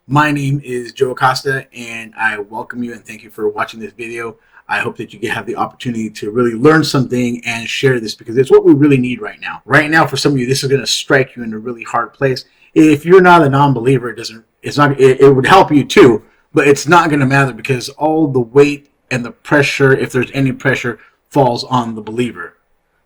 My name is Joe Acosta, and I welcome you and thank you for watching this video. I hope that you have the opportunity to really learn something and share this because it's what we really need right now. Right now, for some of you, this is going to strike you in a really hard place. If you're not a non-believer, it would help you too, but it's not going to matter because all the weight and the pressure, if there's any pressure, falls on the believer.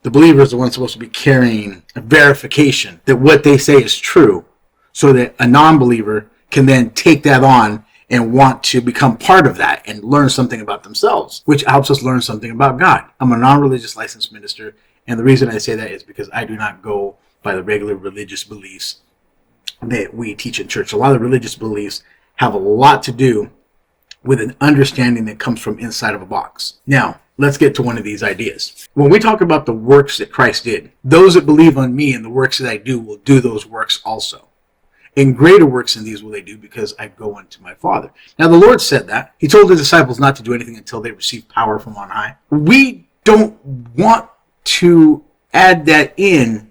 The believer is the one supposed to be carrying a verification that what they say is true, so that a non-believer can then take that on and want to become part of that and learn something about themselves, which helps us learn something about God. I'm a non-religious licensed minister, and the reason I say that is because I do not go by the regular religious beliefs that we teach in church. A lot of religious beliefs have a lot to do with an understanding that comes from inside of a box. Now, let's get to one of these ideas. When we talk about the works that Christ did, those that believe on me and the works that I do will do those works also. And greater works than these will they do, because I go unto my Father. Now, the Lord said that. He told the disciples not to do anything until they receive power from on high. We don't want to add that in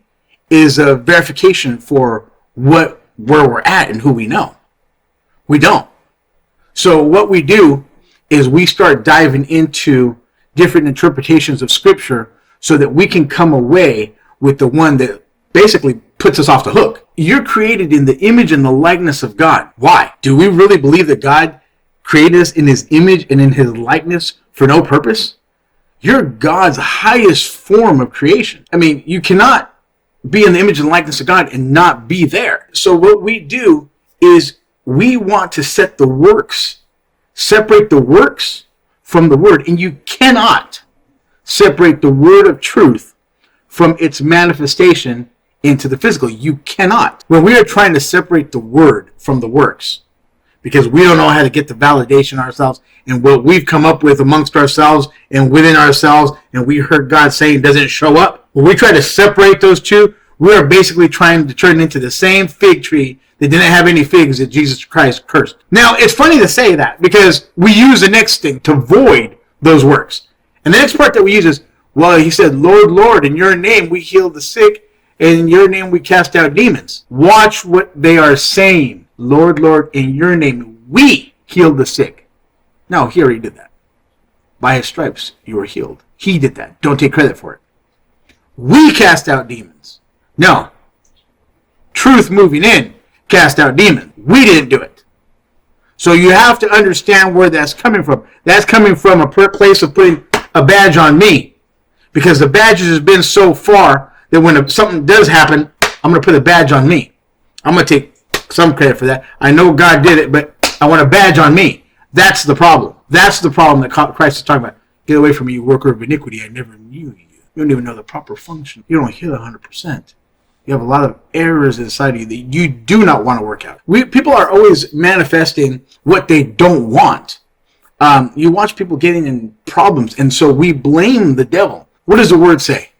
as a verification for where we're at and who we know. We don't. So what we do is we start diving into different interpretations of Scripture so that we can come away with the one that basically puts us off the hook. You're created in the image and the likeness of God. Why? Do we really believe that God created us in his image and in his likeness for no purpose? You're God's highest form of creation. I mean, you cannot be in the image and likeness of God and not be there. So what we do is we want to separate the works from the word. And you cannot separate the word of truth from its manifestation into the physical. You cannot. When we are trying to separate the word from the works, because we don't know how to get the validation ourselves and what we've come up with amongst ourselves and within ourselves, and we heard God saying doesn't show up, when we try to separate those two, we are basically trying to turn it into the same fig tree that didn't have any figs that Jesus Christ cursed. Now, it's funny to say that because we use the next thing to void those works. And the next part that we use is, well, he said, Lord, Lord, in your name we healed the sick, and in your name we cast out demons. Watch what they are saying. Lord, Lord, in your name we healed the sick. No, he already did that. By his stripes you were healed. He did that. Don't take credit for it. We cast out demons. No. Truth moving in cast out demons. We didn't do it. So you have to understand where that's coming from. That's coming from a place of putting a badge on me. Because the badges has been so far that when something does happen, I'm going to put a badge on me. I'm going to take some credit for that. I know God did it, but I want a badge on me. That's the problem. That's the problem that Christ is talking about. Get away from me, you worker of iniquity. I never knew you. You don't even know the proper function. You don't hit 100%. You have a lot of errors inside of you that you do not want to work out. People are always manifesting what they don't want. You watch people getting in problems, and so we blame the devil. What does the word say?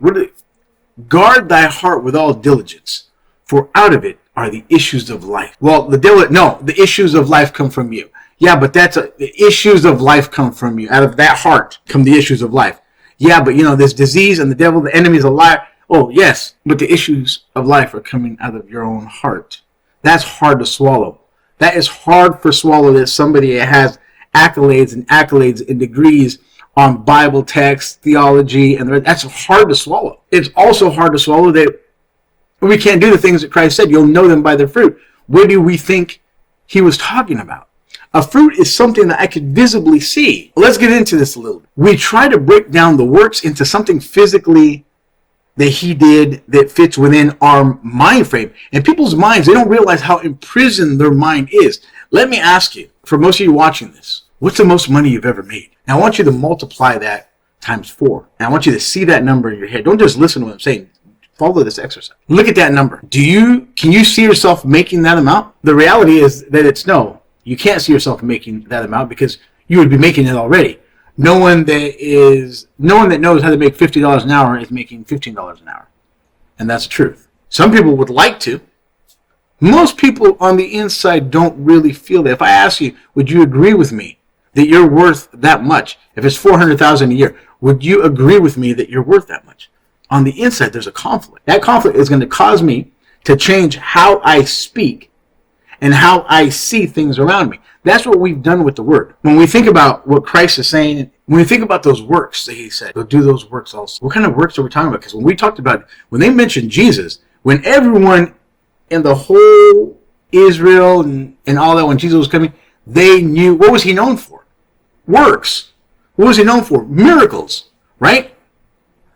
Guard thy heart with all diligence, for out of it are the issues of life. Well, the issues of life come from you. Yeah, but the issues of life come from you. Out of that heart come the issues of life. Yeah, but this disease and the devil, the enemy is a liar. Oh, yes, but the issues of life are coming out of your own heart. That's hard to swallow. That is hard for swallow that somebody has accolades and degrees on Bible text, theology, and that's hard to swallow. It's also hard to swallow that we can't do the things that Christ said. You'll know them by their fruit. What do we think he was talking about? A fruit is something that I could visibly see. Let's get into this a little bit. We try to break down the works into something physically that he did that fits within our mind frame. And people's minds, they don't realize how imprisoned their mind is. Let me ask you, for most of you watching this, what's the most money you've ever made? Now, I want you to multiply that times 4. And I want you to see that number in your head. Don't just listen to what I'm saying. Follow this exercise. Look at that number. Can you see yourself making that amount? The reality is that it's no. You can't see yourself making that amount because you would be making it already. No one that knows how to make $50 an hour is making $15 an hour. And that's the truth. Some people would like to. Most people on the inside don't really feel that. If I ask you, would you agree with me that you're worth that much? If it's $400,000 a year, would you agree with me that you're worth that much? On the inside, there's a conflict. That conflict is going to cause me to change how I speak and how I see things around me. That's what we've done with the word. When we think about what Christ is saying, when we think about those works that he said, go do those works also. What kind of works are we talking about? Because when we talked about, when they mentioned Jesus, when everyone in the whole Israel and all that, when Jesus was coming, they knew, what was he known for? Works. What was he known for? Miracles, right?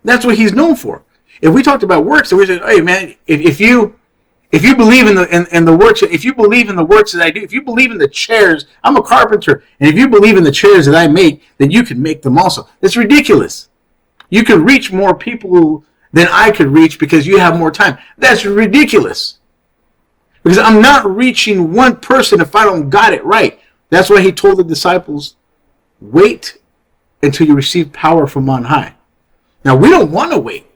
That's what he's known for. If we talked about works, then we said, hey man, if you believe in the works, if you believe in the works that I do, if you believe in the chairs, I'm a carpenter, and if you believe in the chairs that I make, then you can make them also. It's ridiculous. You can reach more people than I could reach because you have more time. That's ridiculous. Because I'm not reaching one person if I don't got it right. That's why he told the disciples, wait until you receive power from on high. Now, we don't want to wait.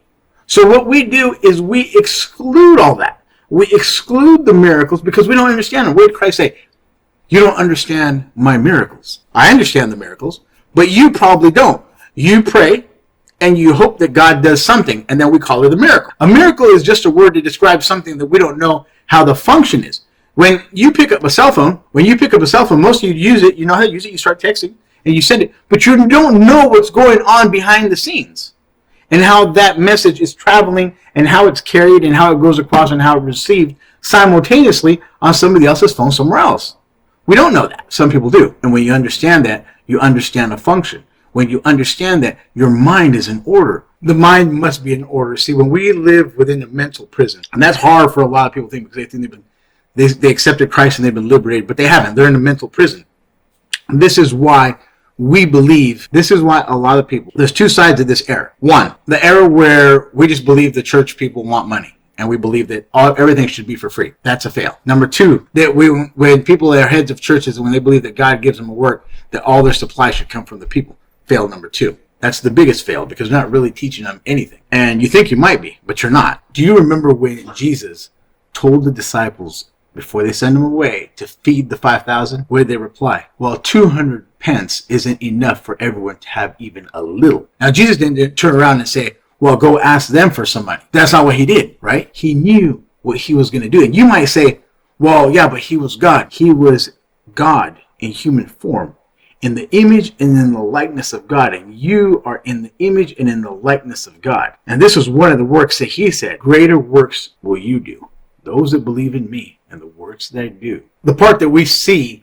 So what we do is we exclude all that. We exclude the miracles because we don't understand them. What did Christ say? You don't understand my miracles. I understand the miracles, but you probably don't. You pray and you hope that God does something, and then we call it a miracle. A miracle is just a word to describe something that we don't know how the function is. When you pick up a cell phone, most of you use it, you know how to use it, you start texting, and you send it, but you don't know what's going on behind the scenes and how that message is traveling and how it's carried and how it goes across and how it's received simultaneously on somebody else's phone somewhere else. We don't know that. Some people do. And when you understand that, you understand the function. When you understand that, your mind is in order. The mind must be in order. See, when we live within a mental prison, and that's hard for a lot of people to think because they think they accepted Christ and they've been liberated, but they haven't. They're in a mental prison. And this is why we believe, this is why a lot of people, there's two sides of this error. One, the error where we just believe the church people want money and we believe that everything should be for free. That's a fail. Number two, that when people are heads of churches and when they believe that God gives them a work, that all their supply should come from the people. Fail number two. That's the biggest fail because you're not really teaching them anything. And you think you might be, but you're not. Do you remember when Jesus told the disciples before they send them away to feed the 5,000? Where did they reply? Well, 200 pence isn't enough for everyone to have even a little. Now, Jesus didn't turn around and say, well, go ask them for some money. That's not what he did, right? He knew what he was going to do. And you might say, well, yeah, but he was God. He was God in human form, in the image and in the likeness of God. And you are in the image and in the likeness of God. And this was one of the works that he said, greater works will you do, those that believe in me and the works that I do. The part that we see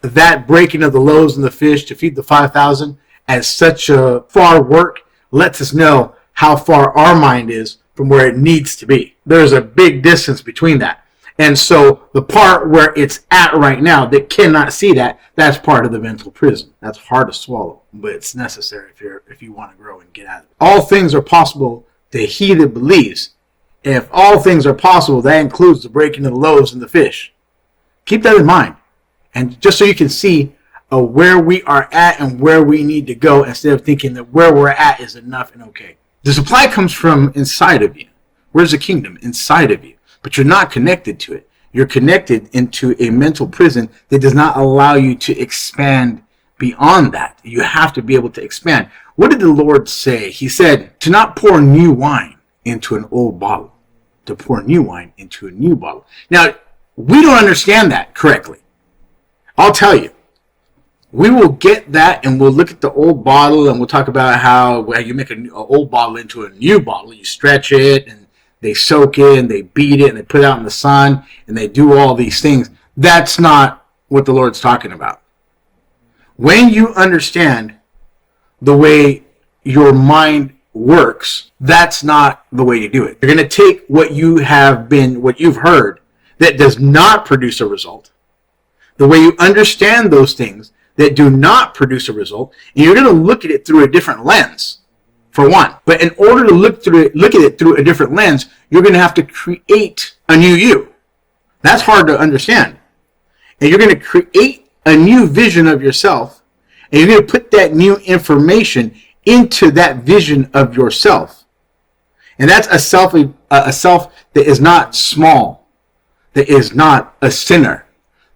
that breaking of the loaves and the fish to feed the 5,000 as such a far work lets us know how far our mind is from where it needs to be. There's a big distance between that. And so the part where it's at right now that cannot see that, that's part of the mental prison. That's hard to swallow, but it's necessary if you want to grow and get out of it. All things are possible to he that believes. If all things are possible, that includes the breaking of the loaves and the fish. Keep that in mind. And just so you can see where we are at and where we need to go instead of thinking that where we're at is enough and okay. The supply comes from inside of you. Where's the kingdom? Inside of you. But you're not connected to it. You're connected into a mental prison that does not allow you to expand beyond that. You have to be able to expand. What did the Lord say? He said to not pour new wine into an old bottle, to pour new wine into a new bottle. Now, we don't understand that correctly. I'll tell you. We will get that and we'll look at the old bottle and we'll talk about how you make an old bottle into a new bottle. You stretch it and they soak it and they beat it and they put it out in the sun and they do all these things. That's not what the Lord's talking about. When you understand the way your mind works, that's not the way to do it. You're going to take what you've heard that does not produce a result, the way you understand those things that do not produce a result, and you're going to look at it through a different lens, for one. But in order to look at it through a different lens, you're going to have to create a new you. That's hard to understand. And you're going to create a new vision of yourself, and you're going to put that new information into that vision of yourself. And that's a self that is not small, that is not a sinner,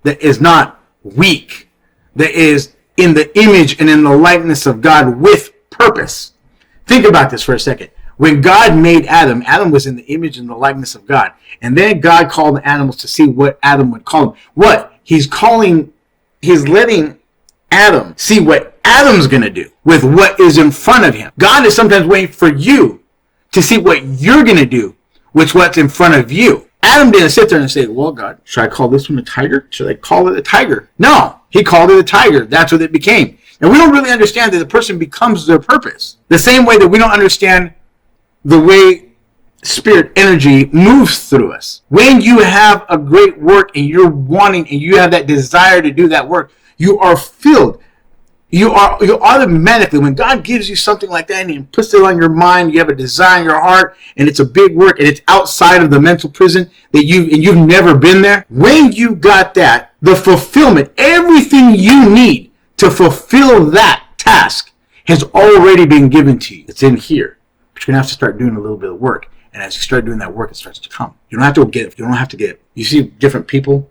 that is not weak, that is in the image and in the likeness of God with purpose. Think about this for a second. When God made Adam, Adam was in the image and the likeness of God. And then God called the animals to see what Adam would call them. What? He's letting Adam see what Adam's going to do with what is in front of him. God is sometimes waiting for you to see what you're going to do with what's in front of you. Adam didn't sit there and say, well, God, should I call this one a tiger? Should I call it a tiger? No, he called it a tiger. That's what it became. And we don't really understand that the person becomes their purpose. The same way that we don't understand the way spirit energy moves through us. When you have a great work and you're wanting and you have that desire to do that work, you are filled. You automatically, when God gives you something like that and he puts it on your mind, you have a desire in your heart, and it's a big work and it's outside of the mental prison that you've never been there. When you got that, the fulfillment, everything you need to fulfill that task has already been given to you. It's in here. But you're going to have to start doing a little bit of work. And as you start doing that work, it starts to come. You don't have to get it. You don't have to get it. You see different people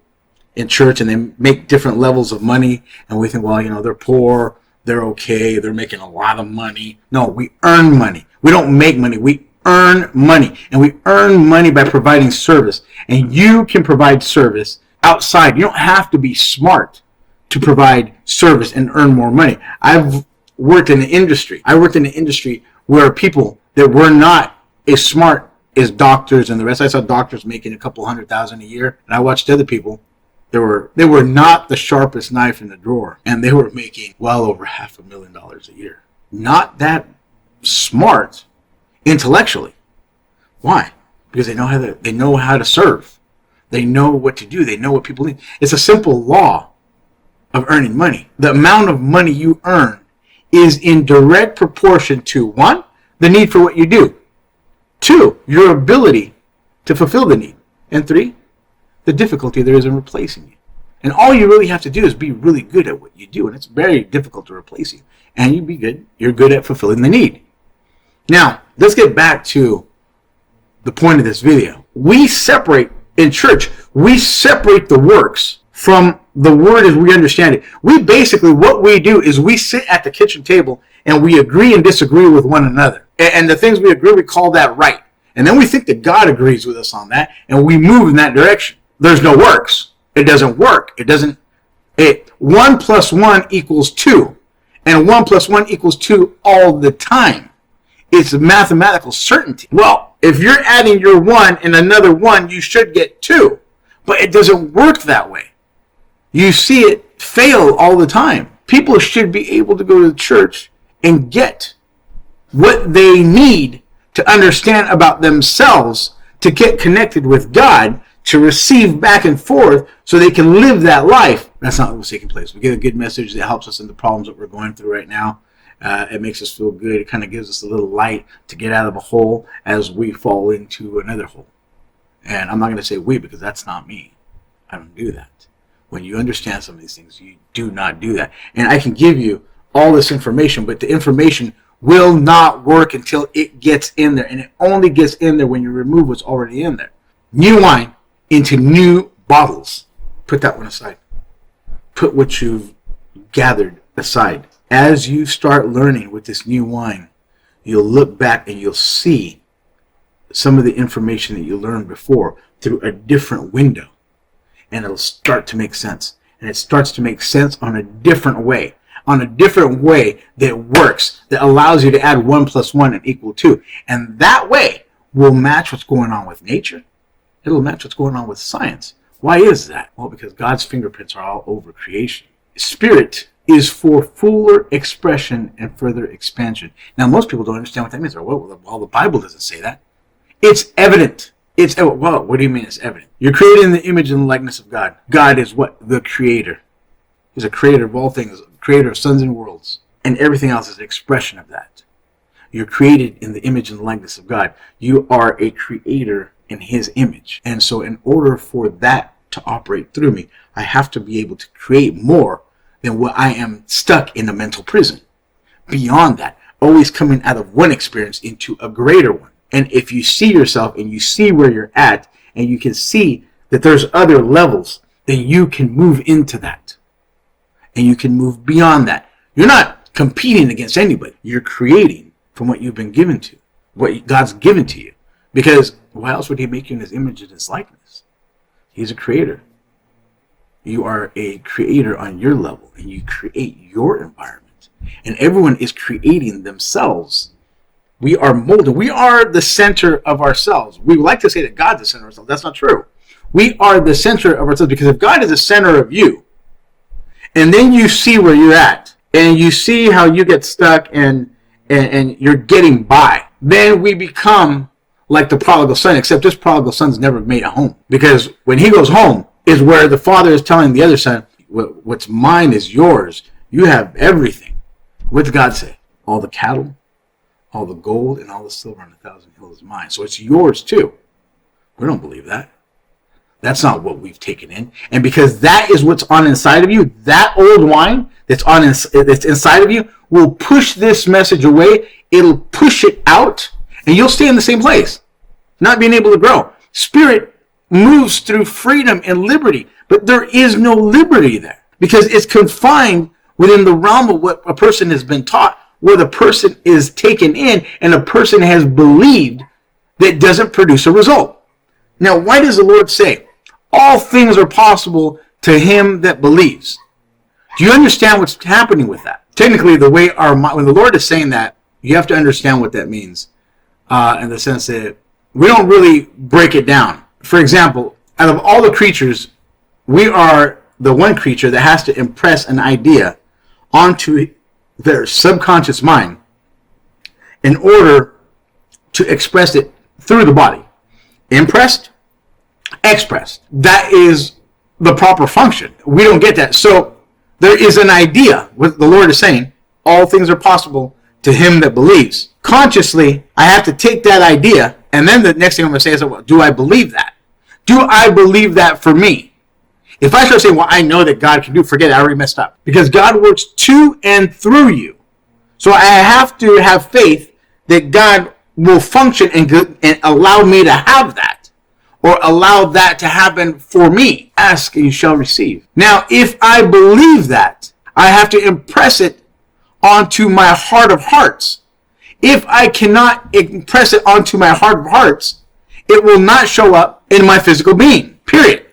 in church and they make different levels of money, and we think, well, they're poor, they're okay, they're making a lot of money. No, we earn money. We don't make money, we earn money. And we earn money by providing service. And you can provide service outside. You don't have to be smart to provide service and earn more money. I've worked in the industry. I worked in an industry where people that were not as smart as doctors and the rest. I saw doctors making a couple $100,000 a year, and I watched other people. They were not the sharpest knife in the drawer, and they were making well over $500,000 a year. Not that smart intellectually. Why? Because they know how to serve. They know what to do. They know what people need. It's a simple law of earning money. The amount of money you earn is in direct proportion to, 1, the need for what you do, 2, your ability to fulfill the need, and 3, the difficulty there is in replacing you. And all you really have to do is be really good at what you do, and it's very difficult to replace you. And you be good. You're good at fulfilling the need. Now, let's get back to the point of this video. We separate, in church, we separate the works from the word as we understand it. What we do is we sit at the kitchen table and we agree and disagree with one another. And the things we agree, we call that right. And then we think that God agrees with us on that, and we move in that direction. There's no works. It doesn't work. 1 plus 1 equals 2. And 1 plus 1 equals 2 all the time. It's a mathematical certainty. Well, if you're adding your 1 and another 1, you should get 2. But it doesn't work that way. You see it fail all the time. People should be able to go to the church and get what they need to understand about themselves, to get connected with God, to receive back and forth so they can live that life. That's not what's taking place. We get a good message that helps us in the problems that we're going through right now. It makes us feel good. It kind of gives us a little light to get out of a hole as we fall into another hole. And I'm not going to say we, because that's not me. I don't do that. When you understand some of these things, you do not do that. And I can give you all this information, but the information will not work until it gets in there. And it only gets in there when you remove what's already in there. New wine into new bottles. Put that one aside. Put what you've gathered aside. As you start learning with this new wine, you'll look back and you'll see some of the information that you learned before through a different window. And it'll start to make sense. And it starts to make sense on a different way. On a different way that works, that allows you to add 1 plus 1 and equal 2. And that way will match what's going on with nature. It'll match what's going on with science. Why is that? Well, because God's fingerprints are all over creation. Spirit is for fuller expression and further expansion. Now, most people don't understand what that means. Well, the Bible doesn't say that. It's evident. Well, what do you mean it's evident? You're created in the image and the likeness of God. God is what? The creator. He's a creator of all things, creator of suns and worlds. And everything else is an expression of that. You're created in the image and the likeness of God. You are a creator in his image. And so in order for that to operate through me, I have to be able to create more than what I am stuck in a mental prison. Beyond that, always coming out of one experience into a greater one. And if you see yourself and you see where you're at, and you can see that there's other levels, then you can move into that. And you can move beyond that. You're not competing against anybody. You're creating from what you've been given to. what God's given to you. Because why else would he make you in his image and his likeness? He's a creator. You are a creator on your level, and you create your environment. And everyone is creating themselves. We are molded. We are the center of ourselves. We would like to say that God's the center of ourselves. That's not true. We are the center of ourselves, because if God is the center of you, and then you see where you're at, and you see how you get stuck and you're getting by, then we become like the prodigal son, except this prodigal son's never made a home. Because when he goes home is where the father is telling the other son, what's mine is yours. You have everything. What did God say? All the cattle, all the gold, and all the silver on 1,000 hills is mine. So it's yours too. We don't believe that. That's not what we've taken in. And because that is what's on inside of you, that old wine that's inside of you will push this message away. It'll push it out, and you'll stay in the same place, not being able to grow. Spirit moves through freedom and liberty, but there is no liberty there because it's confined within the realm of what a person has been taught, what a person is taken in, and a person has believed that doesn't produce a result. Now, why does the Lord say, all things are possible to him that believes? Do you understand what's happening with that? Technically, the way when the Lord is saying that, you have to understand what that means in the sense that we don't really break it down. For example, out of all the creatures, we are the one creature that has to impress an idea onto their subconscious mind in order to express it through the body. Impressed, expressed. That is the proper function. We don't get that. So there is an idea. What the Lord is saying, all things are possible to him that believes. Consciously, I have to take that idea, and then the next thing I'm going to say is, well, do I believe that? Do I believe that for me? If I start saying, well, I know that God can do, forget it, I already messed up. Because God works to and through you. So I have to have faith that God will function and allow me to have that, or allow that to happen for me. Ask and you shall receive. Now, if I believe that, I have to impress it onto my heart of hearts. If I cannot impress it onto my heart of hearts, it will not show up in my physical being. Period.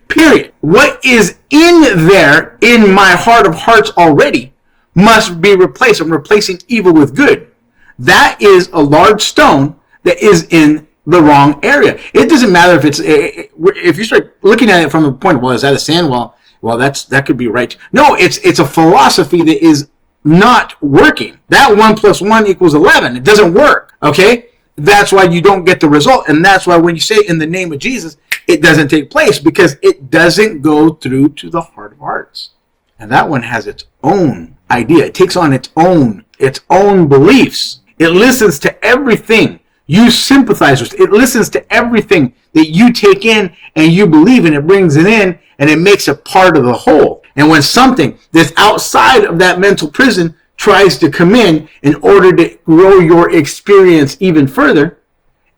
What is in there in my heart of hearts already must be replaced. I'm replacing evil with good. That is a large stone that is in the wrong area. It doesn't matter if you start looking at it from a point, well, is that a sin? Well, that could be right. No, it's a philosophy that is not working. That 1 + 1 = 11. It doesn't work. Okay? That's why you don't get the result. And that's why when you say in the name of Jesus, it doesn't take place, because it doesn't go through to the heart of hearts. And that one has its own idea. It takes on its own beliefs. It listens to everything you sympathize with. It listens to everything that you take in and you believe in. It brings it in and it makes it part of the whole. And when something that's outside of that mental prison tries to come in order to grow your experience even further,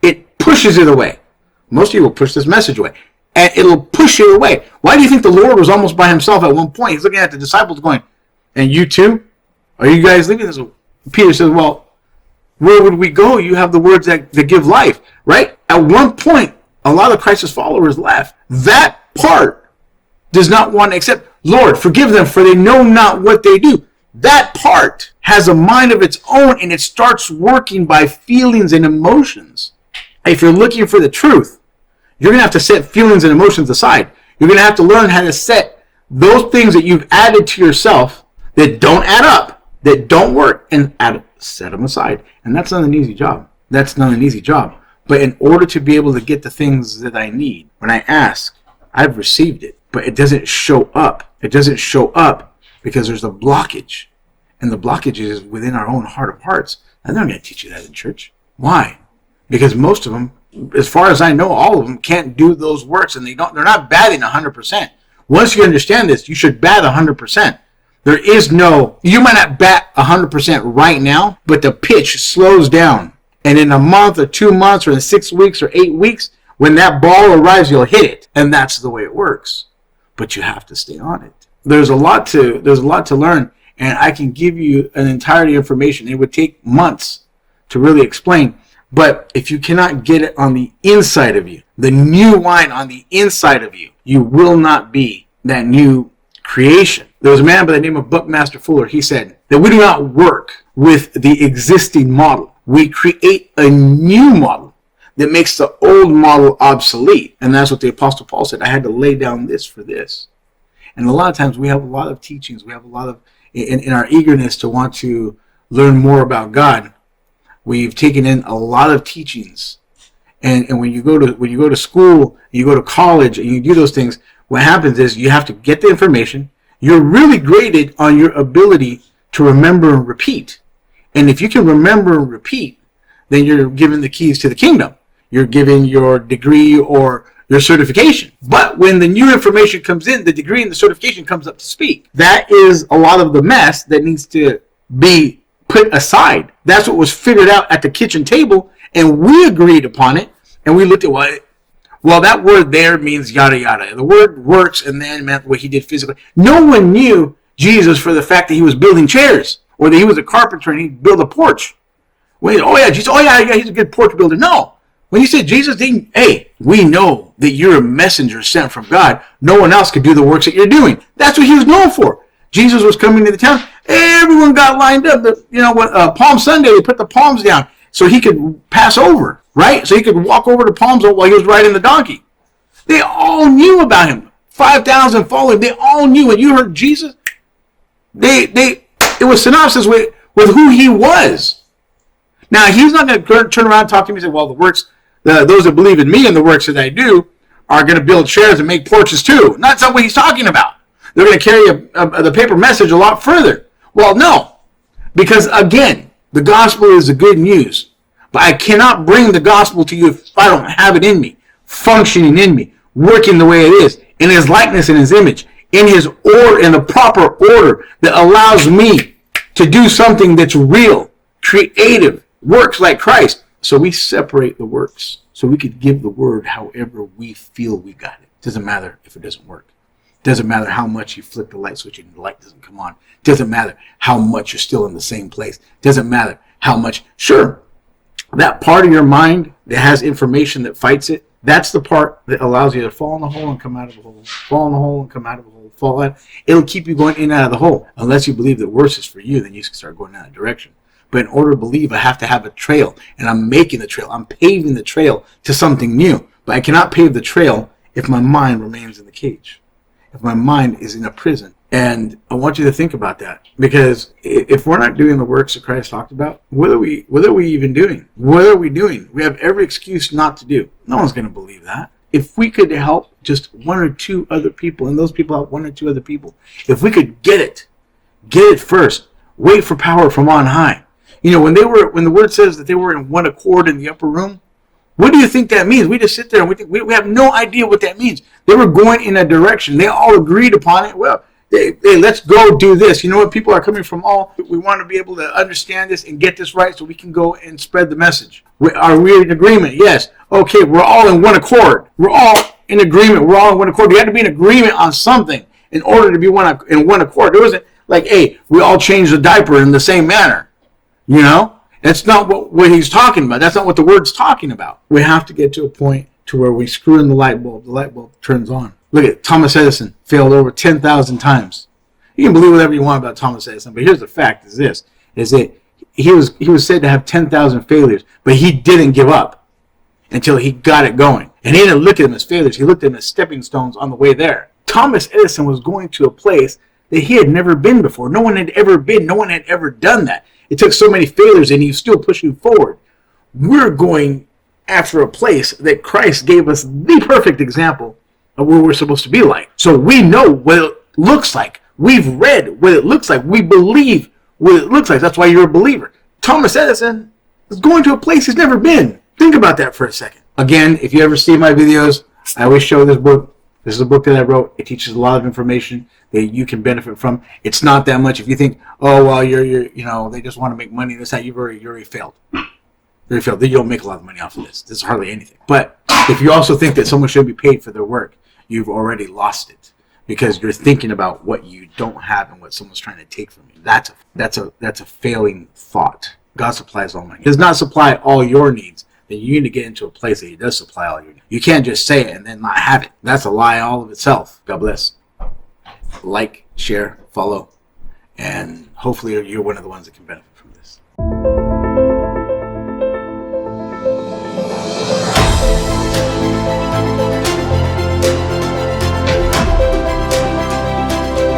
it pushes it away. Most of you will push this message away, and it'll push it away. Why do you think the Lord was almost by himself at one point? He's looking at the disciples going, and you too? Are you guys leaving this? Peter says, well, where would we go? You have the words that give life, right? At one point, a lot of Christ's followers left. That part does not want to accept, Lord, forgive them, for they know not what they do. That part has a mind of its own, and it starts working by feelings and emotions. If you're looking for the truth, you're going to have to set feelings and emotions aside. You're going to have to learn how to set those things that you've added to yourself that don't add up, that don't work, and set them aside. And that's not an easy job. But in order to be able to get the things that I need, when I ask, I've received it, but it doesn't show up. It doesn't show up because there's a blockage. And the blockage is within our own heart of hearts. I'm not going to teach you that in church. Why? Because most of them, as far as I know, all of them can't do those works, and they're not batting 100%. Once you understand this, you should bat 100%. You might not bat 100% right now, but the pitch slows down. And in a month or 2 months or in 6 weeks or 8 weeks, when that ball arrives, you'll hit it. And that's the way it works. But you have to stay on it. There's a lot to learn, and I can give you an entirety of information. It would take months to really explain. But if you cannot get it on the inside of you, the new wine on the inside of you, you will not be that new creation. There was a man by the name of Buckmaster Fuller. He said that we do not work with the existing model. We create a new model that makes the old model obsolete. And that's what the Apostle Paul said. I had to lay down this for this. And a lot of times we have a lot of teachings. We have a lot of, in our eagerness to want to learn more about God, we've taken in a lot of teachings. And when you go to school, you go to college, and you do those things, what happens is you have to get the information. You're really graded on your ability to remember and repeat. And if you can remember and repeat, then you're given the keys to the kingdom. You're given your degree or your certification. But when the new information comes in, the degree and the certification comes up to speak. That is a lot of the mess that needs to be put aside. That's what was figured out at the kitchen table, and we agreed upon it, and we looked at well, that word there means yada yada. The word works and then meant what he did physically. No one knew Jesus for the fact that he was building chairs, or that he was a carpenter and he'd build a porch. Jesus, he's a good porch builder. No. When you said Jesus, we know that you're a messenger sent from God. No one else could do the works that you're doing. That's what he was known for. Jesus was coming to the town. Everyone got lined up. Palm Sunday, they put the palms down so he could pass over, right? So he could walk over to Palms while he was riding the donkey. They all knew about him. 5,000 following. They all knew. When you heard Jesus, it was synopsis with who he was. Now, he's not going to turn around and talk to me and say, well, the works, those that believe in me and the works that I do are going to build chairs and make porches too. That's not what he's talking about. They're going to carry the paper message a lot further. Well, no. Because, again, the gospel is the good news. But I cannot bring the gospel to you if I don't have it in me, functioning in me, working the way it is, in his likeness and his image, in his order, in the proper order that allows me to do something that's real, creative, works like Christ. So we separate the works so we could give the word however we feel we got it. Doesn't matter if it doesn't work. Doesn't matter how much you flick the light switch and the light doesn't come on. Doesn't matter how much you're still in the same place. Doesn't matter how much. Sure, that part of your mind that has information that fights it, that's the part that allows you to fall in the hole and come out of the hole. Fall in the hole and come out of the hole. Fall out. It'll keep you going in and out of the hole. Unless you believe that worse is for you, then you can start going in that direction. But in order to believe, I have to have a trail. And I'm making the trail. I'm paving the trail to something new. But I cannot pave the trail if my mind remains in the cage. If my mind is in a prison. And I want you to think about that. Because if we're not doing the works that Christ talked about, what are we even doing? What are we doing? We have every excuse not to do. No one's going to believe that. If we could help just one or two other people, and those people help one or two other people, if we could get it first, wait for power from on high. You know, when the word says that they were in one accord in the upper room, what do you think that means? We just sit there and we have no idea what that means. They were going in a direction. They all agreed upon it. Well, hey, let's go do this. You know what? People are coming from we want to be able to understand this and get this right so we can go and spread the message. Are we in agreement? Yes. Okay, we're all in one accord. We're all in agreement. We're all in one accord. We had to be in agreement on something in order to be in one accord. It wasn't like, hey, we all change the diaper in the same manner. You know? That's not what he's talking about. That's not what the word's talking about. We have to get to a point to where we screw in the light bulb turns on. Look at Thomas Edison, failed over 10,000 times. You can believe whatever you want about Thomas Edison, but here's the fact is that he was said to have 10,000 failures, but he didn't give up until he got it going. And he didn't look at them as failures. He looked at them as stepping stones on the way there. Thomas Edison was going to a place that he had never been before. No one had ever been. No one had ever done that. It took so many failures, and he's still pushing forward. We're going after a place that Christ gave us the perfect example of where we're supposed to be like. So we know what it looks like. We've read what it looks like. We believe what it looks like. That's why you're a believer. Thomas Edison is going to a place he's never been. Think about that for a second. Again, if you ever see my videos, I always show this book. This is a book that I wrote. It teaches a lot of information that you can benefit from. It's not that much. If you think, oh well, they just want to make money. That's how you already failed. You already failed. You don't make a lot of money off of this. This is hardly anything. But if you also think that someone should be paid for their work, you've already lost it because you're thinking about what you don't have and what someone's trying to take from you. That's a failing thought. God supplies all my needs. He does not supply all your needs. Then you need to get into a place that He does supply all your needs. You can't just say it and then not have it. That's a lie all of itself. God bless. Like, share, follow, and hopefully you're one of the ones that can benefit from this.